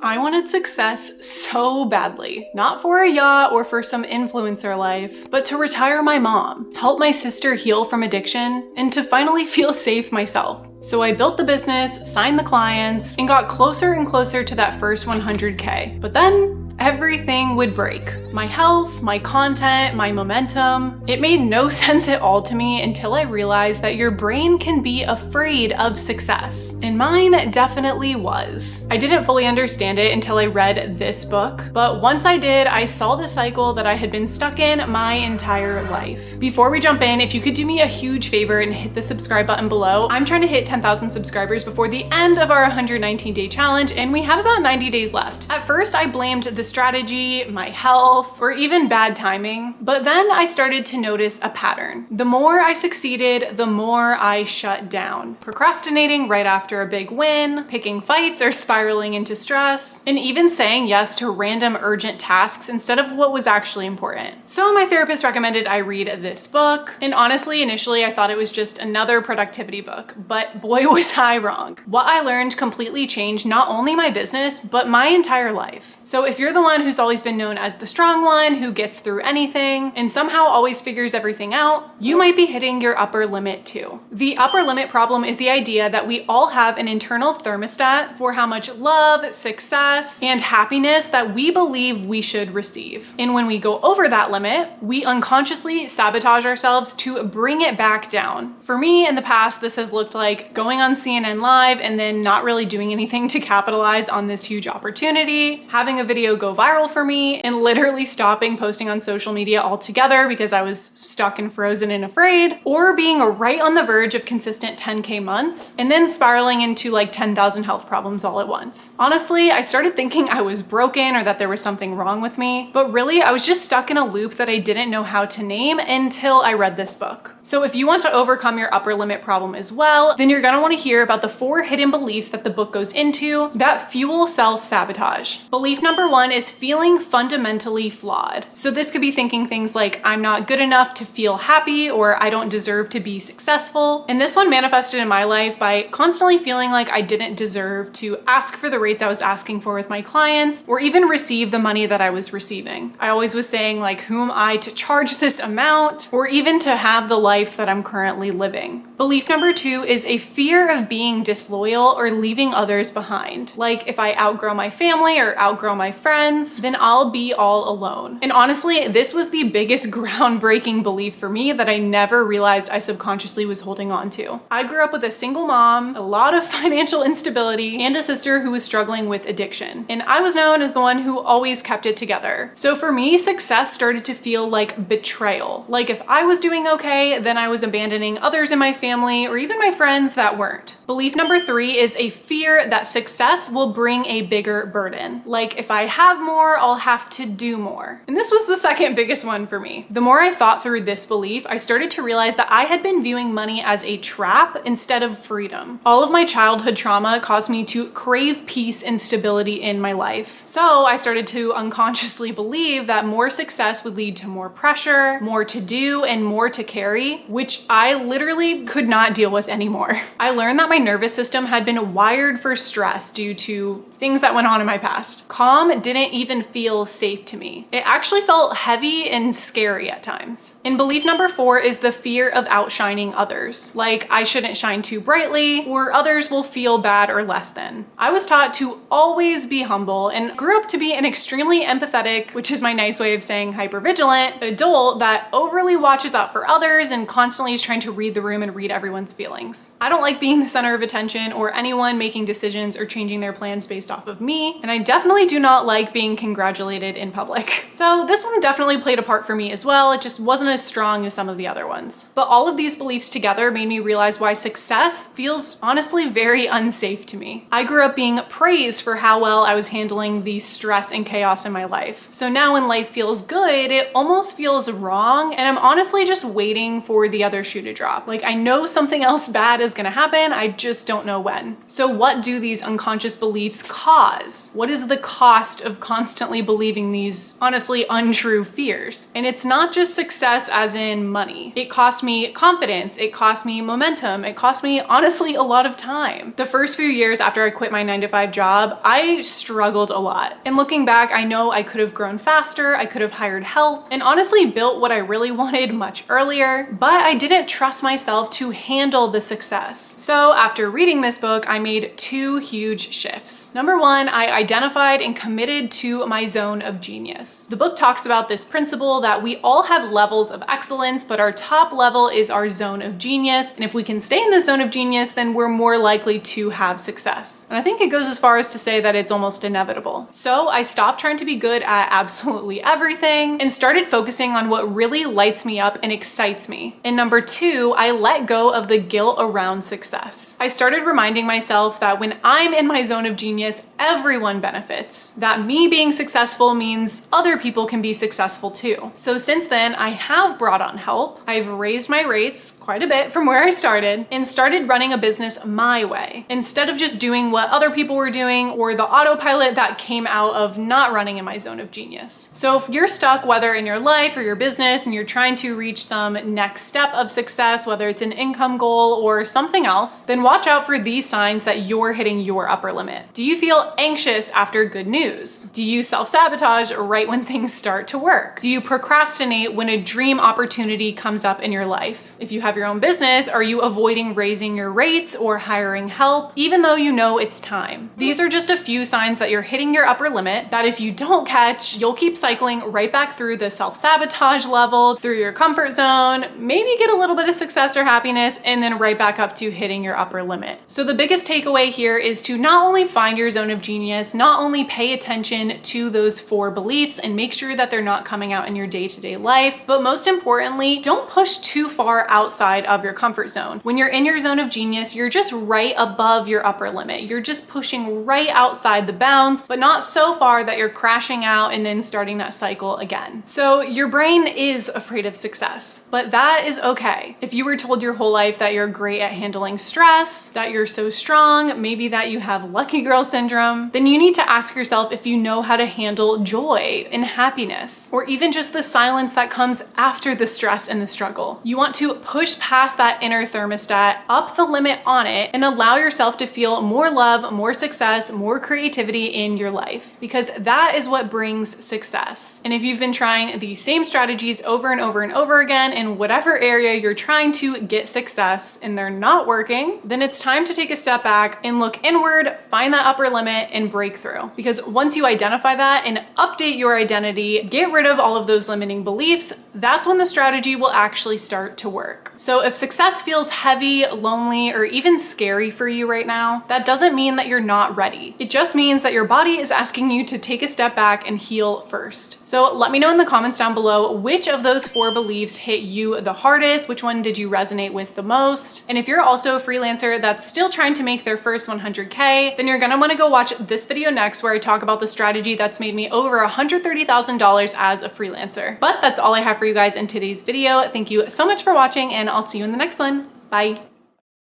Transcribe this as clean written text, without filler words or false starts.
I wanted success so badly, not for a yacht or for some influencer life, but to retire my mom, help my sister heal from addiction, and to finally feel safe myself. So I built the business, signed the clients, and got closer and closer to that first 100K. But then everything would break. My health, my content, my momentum. It made no sense at all to me until I realized that your brain can be afraid of success. And mine definitely was. I didn't fully understand it until I read this book, but once I did, I saw the cycle that I had been stuck in my entire life. Before we jump in, if you could do me a huge favor and hit the subscribe button below, I'm trying to hit 10,000 subscribers before the end of our 119-day challenge, and we have about 90 days left. At first, I blamed the strategy, my health, or even bad timing. But then I started to notice a pattern. The more I succeeded, the more I shut down. Procrastinating right after a big win, picking fights or spiraling into stress, and even saying yes to random urgent tasks instead of what was actually important. So my therapist recommended I read this book. And honestly, initially I thought it was just another productivity book, but boy was I wrong. What I learned completely changed not only my business, but my entire life. So if you're the one who's always been known as the strong one who gets through anything and somehow always figures everything out, you might be hitting your upper limit too. The upper limit problem is the idea that we all have an internal thermostat for how much love, success, and happiness that we believe we should receive. And when we go over that limit, we unconsciously sabotage ourselves to bring it back down. For me, in the past, this has looked like going on CNN Live and then not really doing anything to capitalize on this huge opportunity, having a video go viral for me, and literally stopping posting on social media altogether because I was stuck and frozen and afraid, or being right on the verge of consistent 10K months and then spiraling into like 10,000 health problems all at once. Honestly, I started thinking I was broken or that there was something wrong with me, but really I was just stuck in a loop that I didn't know how to name until I read this book. So if you want to overcome your upper limit problem as well, then you're gonna want to hear about the 4 hidden beliefs that the book goes into that fuel self-sabotage. Belief number 1 is feeling fundamentally flawed. So this could be thinking things like, I'm not good enough to feel happy, or I don't deserve to be successful. And this one manifested in my life by constantly feeling like I didn't deserve to ask for the rates I was asking for with my clients, or even receive the money that I was receiving. I always was saying like, who am I to charge this amount, or even to have the life that I'm currently living. Belief number 2 is a fear of being disloyal or leaving others behind. Like if I outgrow my family or outgrow my friends, then I'll be all alone. And honestly, this was the biggest groundbreaking belief for me that I never realized I subconsciously was holding on to. I grew up with a single mom, a lot of financial instability, and a sister who was struggling with addiction. And I was known as the one who always kept it together. So for me, success started to feel like betrayal. Like if I was doing okay, then I was abandoning others in my family or even my friends that weren't. Belief number 3 is a fear that success will bring a bigger burden. Like if I have more, I'll have to do more. And this was the second biggest one for me. The more I thought through this belief, I started to realize that I had been viewing money as a trap instead of freedom. All of my childhood trauma caused me to crave peace and stability in my life. So I started to unconsciously believe that more success would lead to more pressure, more to do, and more to carry, which I literally could not deal with anymore. I learned that my nervous system had been wired for stress due to things that went on in my past. Calm didn't even feel safe to me. It actually felt heavy and scary at times. And belief number 4 is the fear of outshining others. Like I shouldn't shine too brightly, or others will feel bad or less than. I was taught to always be humble and grew up to be an extremely empathetic, which is my nice way of saying hypervigilant, adult that overly watches out for others and constantly is trying to read the room and read everyone's feelings. I don't like being the center of attention or anyone making decisions or changing their plans based off of me, and I definitely do not like being congratulated in public. So this one definitely played a part for me as well. It just wasn't as strong as some of the other ones. But all of these beliefs together made me realize why success feels honestly very unsafe to me. I grew up being praised for how well I was handling the stress and chaos in my life. So now when life feels good, it almost feels wrong, and I'm honestly just waiting for the other shoe to drop. Like I know something else bad is gonna happen, I just don't know when. So what do these unconscious beliefs cause? What is the cost of constantly believing these honestly untrue fears? And it's not just success as in money. It cost me confidence. It cost me momentum. It cost me honestly a lot of time. The first few years after I quit my 9-to-5 job, I struggled a lot. And looking back, I know I could have grown faster. I could have hired help and honestly built what I really wanted much earlier, but I didn't trust myself to handle the success. So after reading this book, I made two huge shifts. Number one, I identified and committed to my zone of genius. The book talks about this principle that we all have levels of excellence, but our top level is our zone of genius. And if we can stay in this zone of genius, then we're more likely to have success. And I think it goes as far as to say that it's almost inevitable. So I stopped trying to be good at absolutely everything and started focusing on what really lights me up and excites me. And number two, I let go of the guilt around success. I started reminding myself that when I'm in my zone of genius, everyone benefits. That me being successful means other people can be successful too. So since then, I have brought on help. I've raised my rates quite a bit from where I started and started running a business my way, instead of just doing what other people were doing or the autopilot that came out of not running in my zone of genius. So if you're stuck, whether in your life or your business, and you're trying to reach some next step of success, whether it's an income goal or something else, then watch out for these signs that you're hitting your upper limit. Do you feel anxious after good news? Do you self-sabotage right when things start to work? Do you procrastinate when a dream opportunity comes up in your life? If you have your own business, are you avoiding raising your rates or hiring help, even though you know it's time? These are just a few signs that you're hitting your upper limit that if you don't catch, you'll keep cycling right back through the self-sabotage level, through your comfort zone, maybe get a little bit of success or happiness, and then right back up to hitting your upper limit. So the biggest takeaway here is to not only find your zone of genius, not only pay attention to those 4 beliefs and make sure that they're not coming out in your day-to-day life, but most importantly, don't push too far outside of your comfort zone. When you're in your zone of genius, you're just right above your upper limit. You're just pushing right outside the bounds, but not so far that you're crashing out and then starting that cycle again. So your brain is afraid of success, but that is okay. If you were told your whole life that you're great at handling stress, that you're so strong, maybe that you have lucky girl syndrome, then you need to ask yourself if you know how to handle joy and happiness, or even just the silence that comes after the stress and the struggle. You want to push past that inner thermostat, up the limit on it, and allow yourself to feel more love, more success, more creativity in your life, because that is what brings success. And if you've been trying the same strategies over and over and over again in whatever area you're trying to get success and they're not working, then it's time to take a step back and look inward, find that upper limit and break through. Because once you identify that and update your identity, get rid of all of those limiting beliefs, that's when the strategy will actually start to work. So if success feels heavy, lonely, or even scary for you right now, that doesn't mean that you're not ready. It just means that your body is asking you to take a step back and heal first. So let me know in the comments down below which of those 4 beliefs hit you the hardest, which one did you resonate with the most? And if you're also a freelancer that's still trying to make their first 100K, then you're gonna wanna go watch this video next where I talk about the strategy that's made me over $130,000 as a freelancer. But that's all I have for you guys in today's video. Thank you so much for watching and I'll see you in the next one. Bye.